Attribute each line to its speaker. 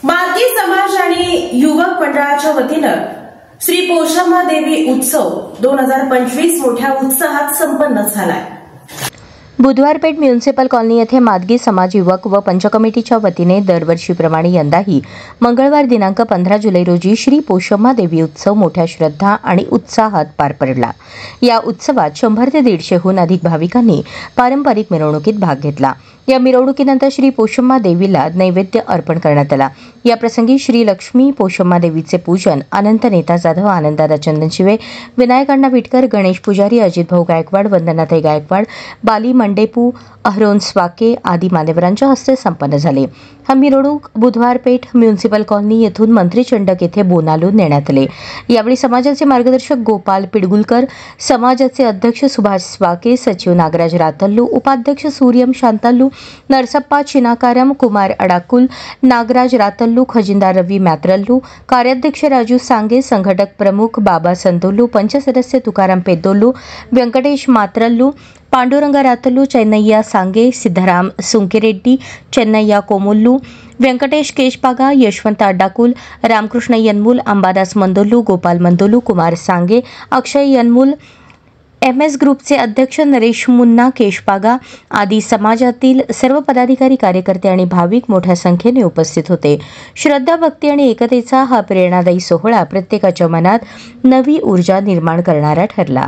Speaker 1: मार्गी समाज आणि युवक मंडळाच्या वतीनं श्री पोषम्मा देवी उत्सव 2025 मोठ्या उत्साहात संपन्न झालाय।
Speaker 2: बुधवारपेठ म्युनिसिपल कॉलनी येथे मादगी समाज युवक व पंच कमिटीच्या वतीने दरवर्षीप्रमाणे यंदाही मंगळवार दिनांक 15 जुलै रोजी श्री पोषम्मा देवी उत्सव मोठ्या श्रद्धा आणि उत्साहात पार पडला। या उत्सवात 100 ते 150हून अधिक भाविकांनी पारंपरिक मिरवणुकीत भाग घेतला। या मिरवणुकीनंतर श्री पोषम्मा देवीला नैवेद्य अर्पण करण्यात आला। या प्रसंगी श्री लक्ष्मी पोषम्मा देवीचे पूजन अनंत नेता जाधव, आनंददादा चंदनशिवे, विनायक अण्णा विटकर, गणेश पुजारी, अजित भाऊ गायकवाड, वंदनाताई गायकवाड, बाली मंडेपू, अहरोन स्वाके आदी मान्यवरांच्या हस्ते संपन्न झाले। हा मिरवणूक बुधवारपेठ म्युनिसिपल कॉलनी येथून मंत्री चंडक येथे बोनालून नेण्यात आले। यावेळी समाजाचे मार्गदर्शक गोपाल पिडगुलकर, समाजाचे अध्यक्ष सुभाष स्वाके, सचिव नागराज रातल्लू, उपाध्यक्ष सूर्यम शांताल्लू, नरसप्पा चिनाकारम, कुमार अडाकुल, नागराज रातल्लू, खजिनदार रवी मॅत्रल्लू, कार्याध्यक्ष राजू सांगे, संघटक प्रमुख बाबा संतोल्लू, पंच सदस्य तुकाराम पेद्दोल्लू, व्यंकटेश मात्रल्लू, पांडुरंग रातल्लू, चेन्नैया सांगे, सिद्धराम सुंकेरेड्डी, चेन्नैया कोमुल्लू, व्यंकटेश केशपागा, यशवंत अड्डाकुल, रामकृष्ण यनमूल, अंबादास मंदोल्लू, गोपाल मंदोल्लू, कुमार सांगे, अक्षय यनमूल, MS ग्रुपचे अध्यक्ष नरेश मुन्ना केशपागा आदी समाजातील सर्व पदाधिकारी, कार्यकर्ते आणि भाविक मोठ्या संख्येने उपस्थित होते। श्रद्धा, भक्ती आणि एकतेचा हा प्रेरणादायी सोहळा प्रत्येकाच्या मनात नवी ऊर्जा निर्माण करणारा ठरला।